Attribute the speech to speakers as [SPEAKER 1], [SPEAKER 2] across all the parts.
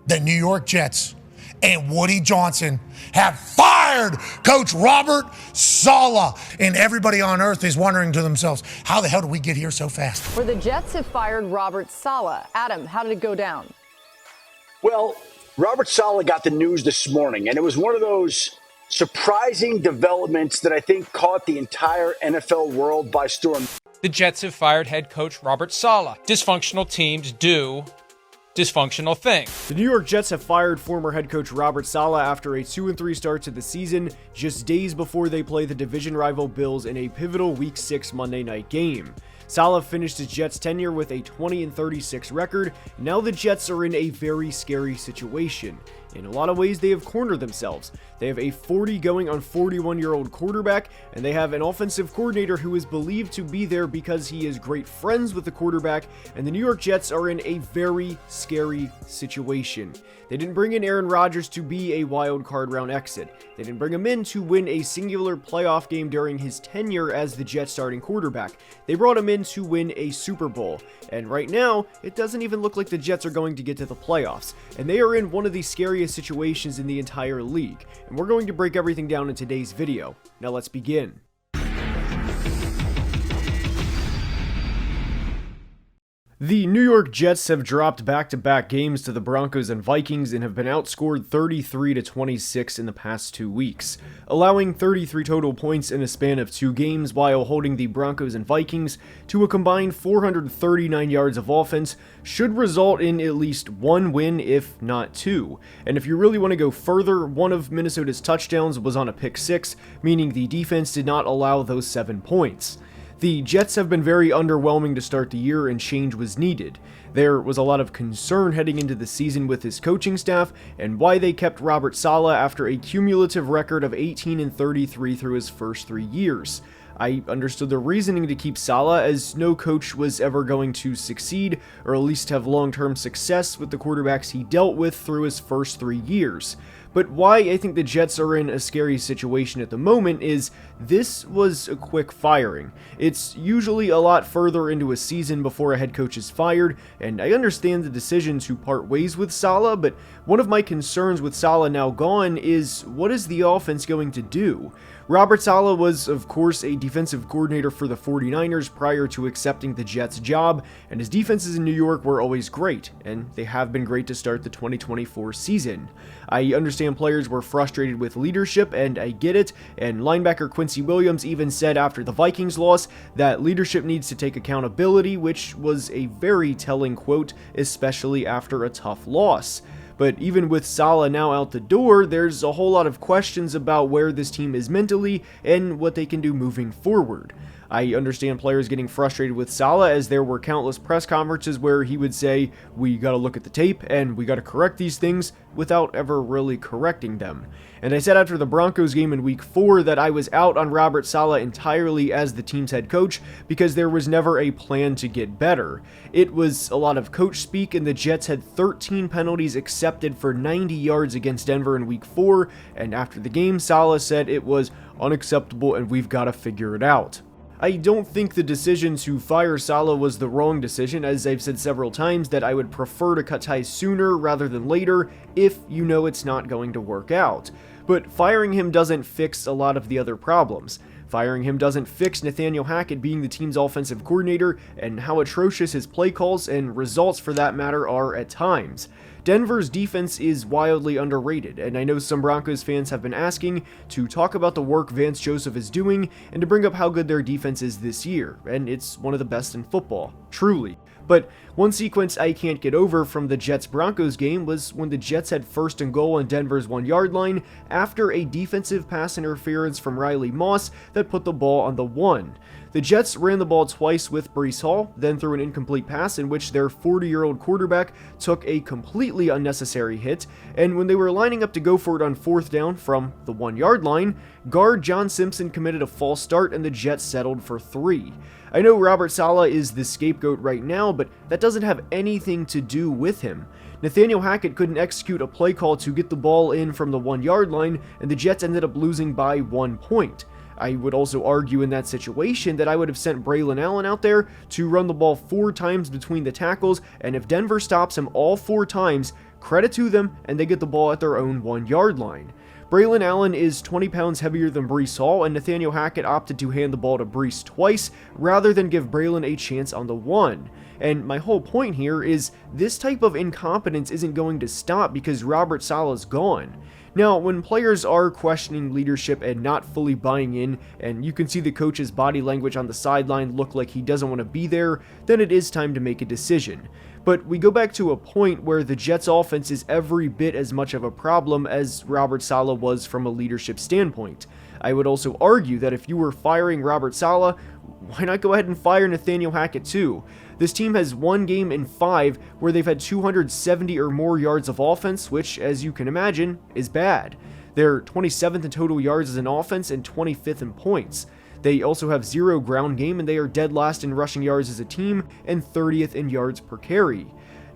[SPEAKER 1] the New York Jets and Woody Johnson have fired Coach Robert Saleh. And everybody on earth is wondering to themselves, how the hell did we get here so fast?
[SPEAKER 2] Where the Jets have fired Robert Saleh. Adam, how did it go down?
[SPEAKER 3] Well, Robert Saleh got the news this morning, and it was one of those surprising developments that I think caught the entire NFL world by storm.
[SPEAKER 4] The Jets have fired head coach Robert Saleh. Dysfunctional teams do dysfunctional things.
[SPEAKER 5] The New York Jets have fired former head coach Robert Saleh after a 2-3 start to the season, just days before they play the division rival Bills in a pivotal Week 6 Monday night game. Saleh finished his Jets tenure with a 20-36 record. Now the Jets are in a very scary situation. In a lot of ways, they have cornered themselves. They have a 40 going on 41-year-old quarterback, and they have an offensive coordinator who is believed to be there because he is great friends with the quarterback, and the New York Jets are in a very scary situation. They didn't bring in Aaron Rodgers to be a wild card round exit. They didn't bring him in to win a singular playoff game during his tenure as the Jets starting quarterback. They brought him in to win a Super Bowl, and right now, it doesn't even look like the Jets are going to get to the playoffs, and they are in one of the scariest situations in the entire league, and we're going to break everything down in today's video. Now let's begin. The New York Jets have dropped back-to-back games to the Broncos and Vikings and have been outscored 33-26 in the past 2 weeks, allowing 33 total points in a span of 2 games while holding the Broncos and Vikings to a combined 439 yards of offense should result in at least 1 win, if not 2. And if you really want to go further, one of Minnesota's touchdowns was on a pick 6, meaning the defense did not allow those 7 points. The Jets have been very underwhelming to start the year, and change was needed. There was a lot of concern heading into the season with his coaching staff and why they kept Robert Saleh after a cumulative record of 18-33 through his first 3 years. I understood the reasoning to keep Saleh, as no coach was ever going to succeed, or at least have long-term success with the quarterbacks he dealt with through his first 3 years. But why I think the Jets are in a scary situation at the moment is this was a quick firing. It's usually a lot further into a season before a head coach is fired, and I understand the decision to part ways with Saleh, but one of my concerns with Saleh now gone is, what is the offense going to do? Robert Saleh was, of course, a defensive coordinator for the 49ers prior to accepting the Jets job, and his defenses in New York were always great, and they have been great to start the 2024 season. I understand players were frustrated with leadership, and I get it, and linebacker Quincy Williams even said after the Vikings loss that leadership needs to take accountability, which was a very telling quote, especially after a tough loss. But even with Saleh now out the door, there's a whole lot of questions about where this team is mentally and what they can do moving forward. I understand players getting frustrated with Saleh, as there were countless press conferences where he would say, we gotta look at the tape and we gotta correct these things, without ever really correcting them. And I said after the Broncos game in Week 4 that I was out on Robert Saleh entirely as the team's head coach because there was never a plan to get better. It was a lot of coach speak, and the Jets had 13 penalties accepted for 90 yards against Denver in Week 4, and after the game, Saleh said it was unacceptable and we've got to figure it out. I don't think the decision to fire Saleh was the wrong decision, as I've said several times that I would prefer to cut ties sooner rather than later if you know it's not going to work out. But firing him doesn't fix a lot of the other problems. Firing him doesn't fix Nathaniel Hackett being the team's offensive coordinator and how atrocious his play calls and results for that matter are at times. Denver's defense is wildly underrated, and I know some Broncos fans have been asking to talk about the work Vance Joseph is doing and to bring up how good their defense is this year, and it's one of the best in football, truly. But one sequence I can't get over from the Jets-Broncos game was when the Jets had 1st and goal on Denver's 1-yard line after a defensive pass interference from Riley Moss that put the ball on the 1. The Jets ran the ball twice with Breece Hall, then threw an incomplete pass in which their 40-year-old quarterback took a completely unnecessary hit, and when they were lining up to go for it on 4th down from the 1-yard line, guard John Simpson committed a false start and the Jets settled for 3. I know Robert Saleh is the scapegoat right now, but that doesn't have anything to do with him. Nathaniel Hackett couldn't execute a play call to get the ball in from the 1-yard line, and the Jets ended up losing by 1 point. I would also argue in that situation that I would have sent Braylon Allen out there to run the ball 4 times between the tackles, and if Denver stops him all 4 times, credit to them, and they get the ball at their own 1-yard line. Braylon Allen is 20 pounds heavier than Breece Hall, and Nathaniel Hackett opted to hand the ball to Breece twice rather than give Braylon a chance on the one. And my whole point here is this type of incompetence isn't going to stop because Robert Saleh's gone. Now, when players are questioning leadership and not fully buying in, and you can see the coach's body language on the sideline look like he doesn't want to be there, then it is time to make a decision. But we go back to a point where the Jets' offense is every bit as much of a problem as Robert Saleh was from a leadership standpoint. I would also argue that if you were firing Robert Saleh, why not go ahead and fire Nathaniel Hackett too? This team has one game in 5 where they've had 270 or more yards of offense, which, as you can imagine, is bad. They're 27th in total yards as an offense and 25th in points. They also have 0 ground game, and they are dead last in rushing yards as a team and 30th in yards per carry.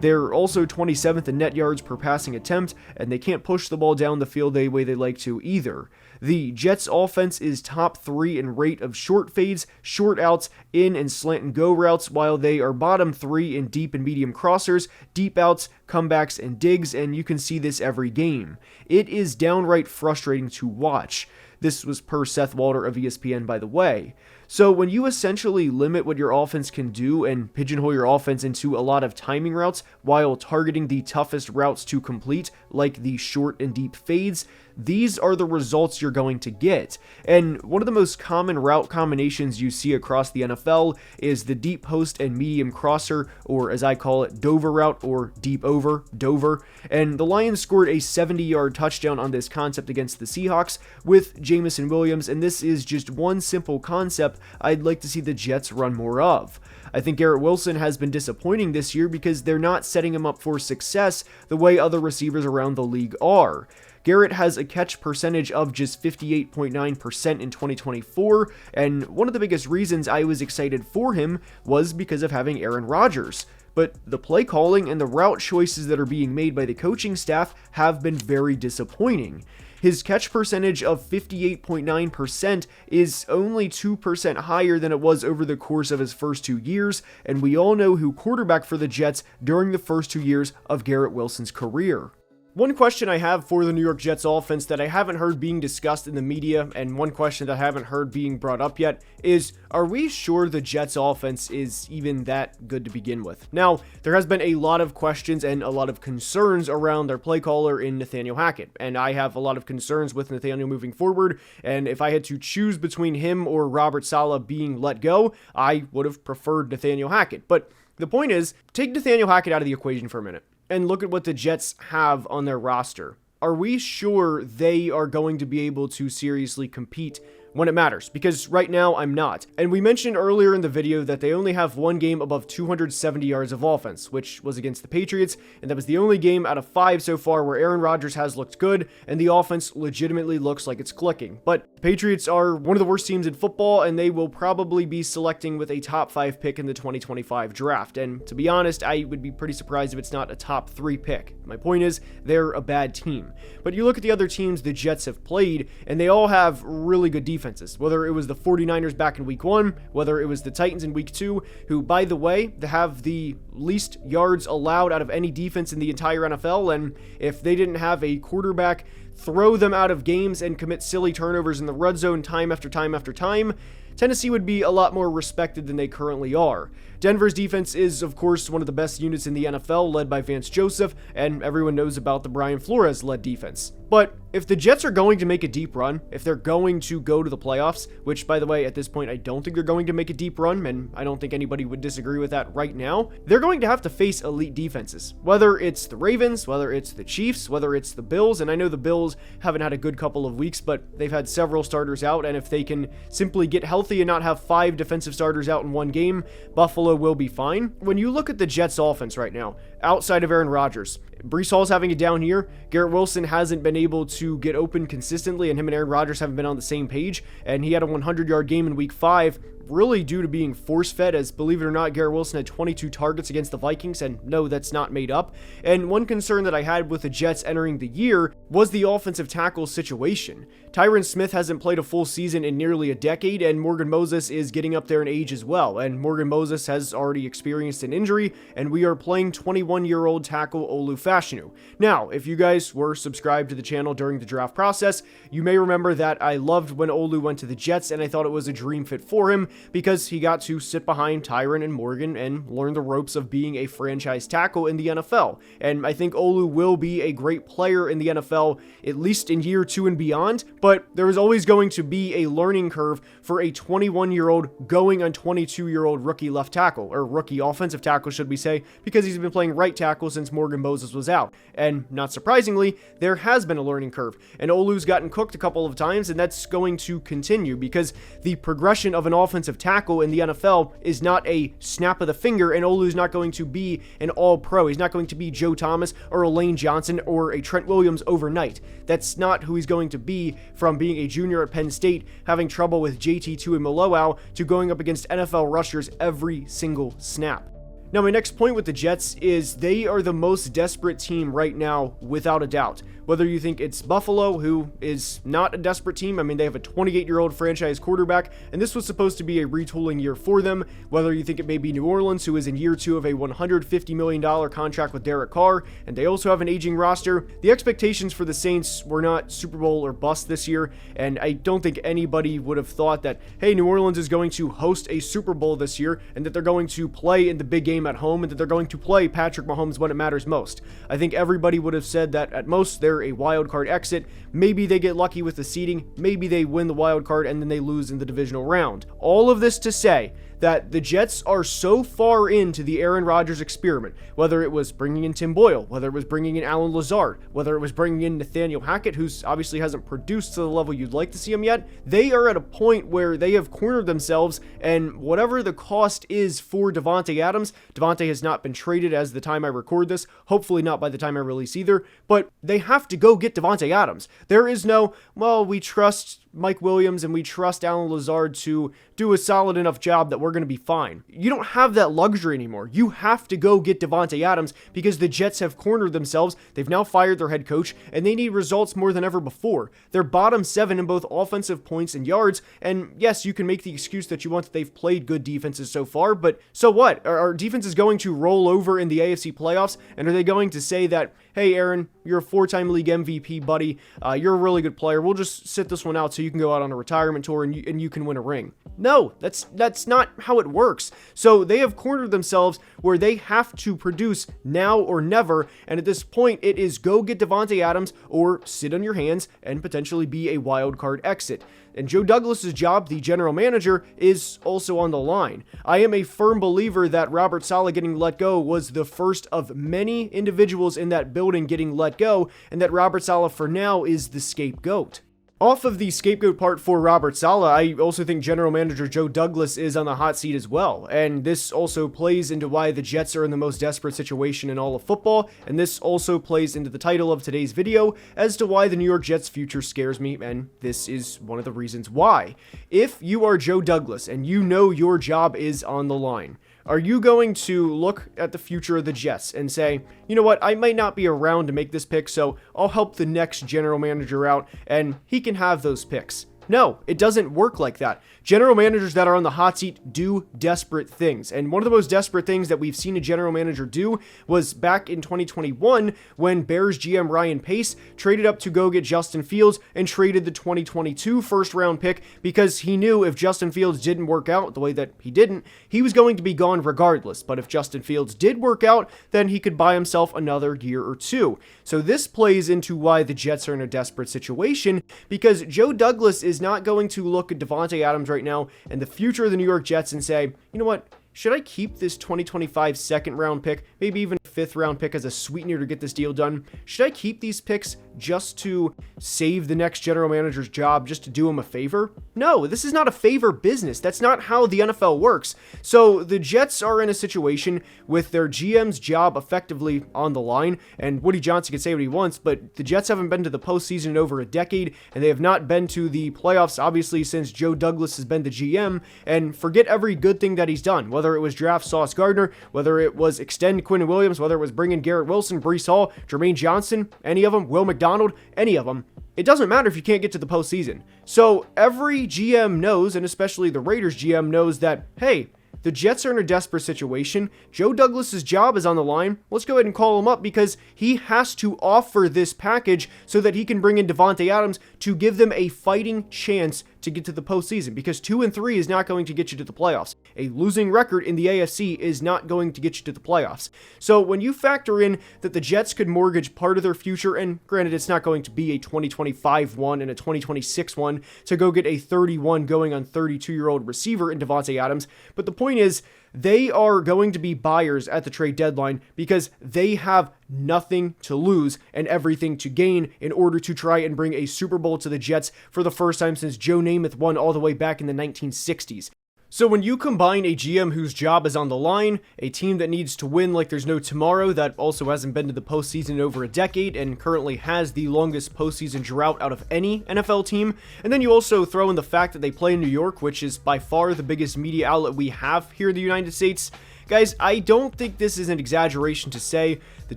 [SPEAKER 5] They're also 27th in net yards per passing attempt, and they can't push the ball down the field the way they like to either. The Jets' offense is top 3 in rate of short fades, short outs, in and slant and go routes, while they are bottom 3 in deep and medium crossers, deep outs, comebacks, and digs, and you can see this every game. It is downright frustrating to watch. This was per Seth Walder of ESPN, by the way. So when you essentially limit what your offense can do and pigeonhole your offense into a lot of timing routes while targeting the toughest routes to complete, like the short and deep fades, these are the results you're going to get. And one of the most common route combinations you see across the NFL is the deep post and medium crosser, or as I call it, Dover route, or deep over, Dover. And the Lions scored a 70-yard touchdown on this concept against the Seahawks with Jameson Williams, and this is just one simple concept I'd like to see the Jets run more of. I think Garrett Wilson has been disappointing this year because they're not setting him up for success the way other receivers around the league are. Garrett has a catch percentage of just 58.9% in 2024, and one of the biggest reasons I was excited for him was because of having Aaron Rodgers. But the play calling and the route choices that are being made by the coaching staff have been very disappointing. His catch percentage of 58.9% is only 2% higher than it was over the course of his first 2 years, and we all know who quarterbacked for the Jets during the first 2 years of Garrett Wilson's career. One question I have for the New York Jets offense that I haven't heard being discussed in the media, and one question that I haven't heard being brought up yet, is are we sure the Jets offense is even that good to begin with? Now, there has been a lot of questions and a lot of concerns around their play caller in Nathaniel Hackett, and I have a lot of concerns with Nathaniel moving forward, and if I had to choose between him or Robert Saleh being let go, I would have preferred Nathaniel Hackett. But the point is, take Nathaniel Hackett out of the equation for a minute and look at what the Jets have on their roster. Are we sure they are going to be able to seriously compete when it matters? Because right now I'm not. And we mentioned earlier in the video that they only have one game above 270 yards of offense, which was against the Patriots, and that was the only game out of 5 so far where Aaron Rodgers has looked good and the offense legitimately looks like it's clicking. But the Patriots are one of the worst teams in football, and they will probably be selecting with a top 5 pick in the 2025 draft. And to be honest, I would be pretty surprised if it's not a top 3 pick. My point is, they're a bad team. But you look at the other teams the Jets have played, and they all have really good defenses. Whether it was the 49ers back in week 1, whether it was the Titans in week 2, who, by the way, they have the least yards allowed out of any defense in the entire NFL, and if they didn't have a quarterback throw them out of games and commit silly turnovers in the red zone time after time after time, Tennessee would be a lot more respected than they currently are. Denver's defense is, of course, one of the best units in the NFL, led by Vance Joseph, and everyone knows about the Brian Flores-led defense. But if the Jets are going to make a deep run, if they're going to go to the playoffs, which, by the way, at this point, I don't think they're going to make a deep run, and I don't think anybody would disagree with that right now, they're going to have to face elite defenses. Whether it's the Ravens, whether it's the Chiefs, whether it's the Bills, and I know the Bills haven't had a good couple of weeks, but they've had several starters out, and if they can simply get healthy and not have 5 defensive starters out in one game, Buffalo will be fine. When you look at the Jets offense right now, outside of Aaron Rodgers, Breece Hall's having a down year. Garrett Wilson hasn't been able to get open consistently, and him and Aaron Rodgers haven't been on the same page, and he had a 100-yard game in week 5. really due to being force-fed, as believe it or not, Garrett Wilson had 22 targets against the Vikings, and no, that's not made up. And one concern that I had with the Jets entering the year was the offensive tackle situation. Tyron Smith hasn't played a full season in nearly a decade, and Morgan Moses is getting up there in age as well, and Morgan Moses has already experienced an injury, and we are playing 21-year-old tackle Olu Fashanu. Now, if you guys were subscribed to the channel during the draft process, you may remember that I loved when Olu went to the Jets, and I thought it was a dream fit for him because he got to sit behind Tyron and Morgan and learn the ropes of being a franchise tackle in the NFL. And I think Olu will be a great player in the NFL, at least in year 2 and beyond, but there is always going to be a learning curve for a 21-year-old going on 22-year-old rookie left tackle, or rookie offensive tackle, should we say, because he's been playing right tackle since Morgan Moses was out. And not surprisingly, there has been a learning curve, and Olu's gotten cooked a couple of times, and that's going to continue because the progression of an offensive tackle in the NFL is not a snap of the finger, and Olu's not going to be an all-pro. He's not going to be Joe Thomas or a Lane Johnson or a Trent Williams overnight. That's not who he's going to be, from being a junior at Penn State, having trouble with JT Tuimoloau, to going up against NFL rushers every single snap. Now, my next point with the Jets is they are the most desperate team right now, without a doubt. Whether you think it's Buffalo, who is not a desperate team, I mean, they have a 28-year-old franchise quarterback, and this was supposed to be a retooling year for them. Whether you think it may be New Orleans, who is in year 2 of a $150 million contract with Derek Carr, and they also have an aging roster. The expectations for the Saints were not Super Bowl or bust this year, and I don't think anybody would have thought that, hey, New Orleans is going to host a Super Bowl this year, and that they're going to play in the big game at home, and that they're going to play Patrick Mahomes when it matters most. I think everybody would have said that at most they're a wild card exit. Maybe they get lucky with the seeding, maybe they win the wild card and then they lose in the divisional round. All of this to say that the Jets are so far into the Aaron Rodgers experiment, whether it was bringing in Tim Boyle, whether it was bringing in Alan Lazard, whether it was bringing in Nathaniel Hackett, who's obviously hasn't produced to the level you'd like to see him yet, they are at a point where they have cornered themselves, and whatever the cost is for Davante Adams, Davante has not been traded as the time I record this, hopefully not by the time I release either, but they have to go get Davante Adams. There is no, well, we trust Mike Williams and we trust Alan Lazard to do a solid enough job that we're going to be fine. You don't have that luxury anymore. You have to go get Davante Adams because the Jets have cornered themselves. They've now fired their head coach, and they need results more than ever before. They're bottom 7 in both offensive points and yards, and yes, you can make the excuse that you want that they've played good defenses so far, but so what? Are defenses going to roll over in the AFC playoffs, and are they going to say that, hey, Aaron, you're a 4-time league MVP, buddy, you're a really good player, we'll just sit this one out so you can go out on a retirement tour and you can win a ring? No, that's not how it works. So they have cornered themselves where they have to produce now or never, and at this point it is go get Davante Adams or sit on your hands and potentially be a wild card exit. And Joe Douglas's job, the general manager, is also on the line. I am a firm believer that Robert Saleh getting let go was the first of many individuals in that building getting let go, and that Robert Saleh for now is the scapegoat. Off of the scapegoat part for Robert Saleh, I also think general manager Joe Douglas is on the hot seat as well, and this also plays into why the Jets are in the most desperate situation in all of football, and this also plays into the title of today's video as to why the New York Jets' future scares me, and this is one of the reasons why. If you are Joe Douglas and you know your job is on the line, are you going to look at the future of the Jets and say, you know what, I might not be around to make this pick, so I'll help the next general manager out and he can have those picks? No, it doesn't work like that. General managers that are on the hot seat do desperate things. And one of the most desperate things that we've seen a general manager do was back in 2021 when Bears GM Ryan Pace traded up to go get Justin Fields and traded the 2022 first round pick because he knew if Justin Fields didn't work out the way that he didn't, he was going to be gone regardless. But if Justin Fields did work out, then he could buy himself another year or two. So this plays into why the Jets are in a desperate situation, because Joe Douglas is not going to look at Davante Adams right now and the future of the New York Jets and say, you know what, should I keep this 2025 second round pick, maybe even fifth round pick as a sweetener to get this deal done? Should I keep these picks just to save the next general manager's job, just to do him a favor? No, this is not a favor business. That's not how the NFL works. So the Jets are in a situation with their GM's job effectively on the line, and Woody Johnson can say what he wants, but the Jets haven't been to the postseason in over a decade, and they have not been to the playoffs, obviously, since Joe Douglas has been the GM, and forget every good thing that he's done, whether it was draft Sauce Gardner, whether it was extend Quinn Williams, whether it was bring in Garrett Wilson, Breece Hall, Jermaine Johnson, any of them, Will McDonald, any of them. It doesn't matter if you can't get to the postseason. So every GM knows, and especially the Raiders GM knows that, hey, the Jets are in a desperate situation. Joe Douglas's job is on the line. Let's go ahead and call him up because he has to offer this package so that he can bring in Davante Adams to give them a fighting chance to get to the postseason, because 2-3 is not going to get you to the playoffs. A losing record in the AFC is not going to get you to the playoffs. So when you factor in that the Jets could mortgage part of their future, and granted it's not going to be a 2025 one and a 2026 one, to go get a 31 going on 32-year-old receiver in Davante Adams, but the point is, they are going to be buyers at the trade deadline because they have nothing to lose and everything to gain in order to try and bring a Super Bowl to the Jets for the first time since Joe Namath won all the way back in the 1960s. So when you combine a GM whose job is on the line, a team that needs to win like there's no tomorrow, that also hasn't been to the postseason in over a decade and currently has the longest postseason drought out of any NFL team, and then you also throw in the fact that they play in New York, which is by far the biggest media outlet we have here in the United States, guys, I don't think this is an exaggeration to say the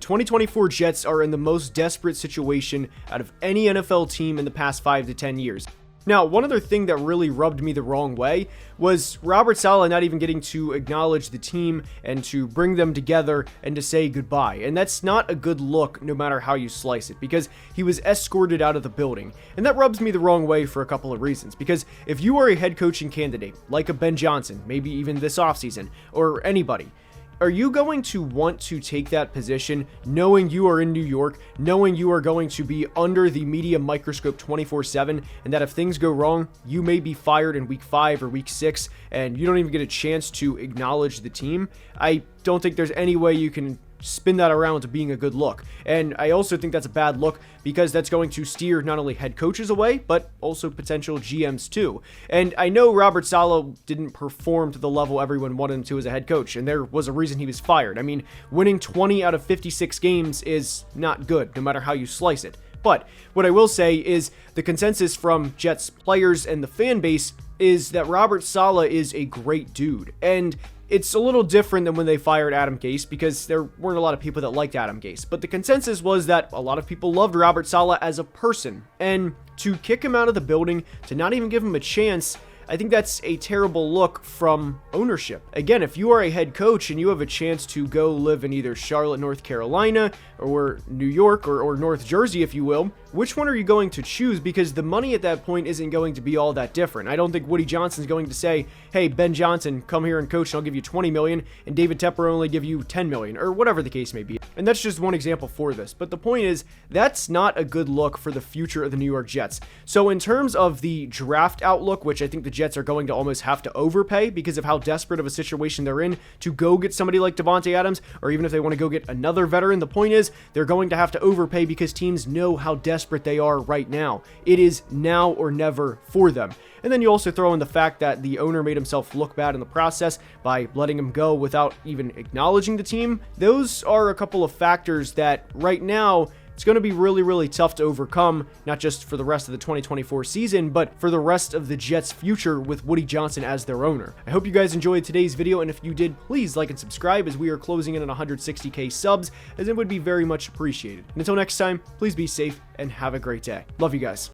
[SPEAKER 5] 2024 Jets are in the most desperate situation out of any NFL team in the past 5 to 10 years. Now, one other thing that really rubbed me the wrong way was Robert Saleh not even getting to acknowledge the team and to bring them together and to say goodbye. And that's not a good look no matter how you slice it, because he was escorted out of the building. And that rubs me the wrong way for a couple of reasons, because if you are a head coaching candidate, like a Ben Johnson, maybe even this offseason, or anybody, are you going to want to take that position knowing you are in New York, knowing you are going to be under the media microscope 24/7, and that if things go wrong, you may be fired in week 5 or week 6, and you don't even get a chance to acknowledge the team? I don't think there's any way you can spin that around to being a good look. And I also think that's a bad look because that's going to steer not only head coaches away, but also potential GMs too. And I know Robert Saleh didn't perform to the level everyone wanted him to as a head coach, and there was a reason he was fired. I mean, winning 20 out of 56 games is not good, no matter how you slice it. But what I will say is the consensus from Jets players and the fan base is that Robert Saleh is a great dude. And it's a little different than when they fired Adam Gase, because there weren't a lot of people that liked Adam Gase. But the consensus was that a lot of people loved Robert Saleh as a person. And to kick him out of the building, to not even give him a chance, I think that's a terrible look from ownership. Again, if you are a head coach and you have a chance to go live in either Charlotte, North Carolina, or New York, or North Jersey, if you will, which one are you going to choose? Because the money at that point isn't going to be all that different. I don't think Woody Johnson's going to say, hey, Ben Johnson, come here and coach and I'll give you $20 million, and David Tepper only give you $10 million, or whatever the case may be. And that's just one example for this. But the point is, that's not a good look for the future of the New York Jets. So in terms of the draft outlook, which I think the Jets are going to almost have to overpay because of how desperate of a situation they're in to go get somebody like Davante Adams, or even if they want to go get another veteran, the point is they're going to have to overpay because teams know how desperate they are right now. It is now or never for them. And then you also throw in the fact that the owner made himself look bad in the process by letting him go without even acknowledging the team. Those are a couple of factors that right now it's going to be really, really tough to overcome, not just for the rest of the 2024 season, but for the rest of the Jets' future with Woody Johnson as their owner. I hope you guys enjoyed today's video, and if you did, please like and subscribe as we are closing in on 160K subs, as it would be very much appreciated. And until next time, please be safe and have a great day. Love you guys.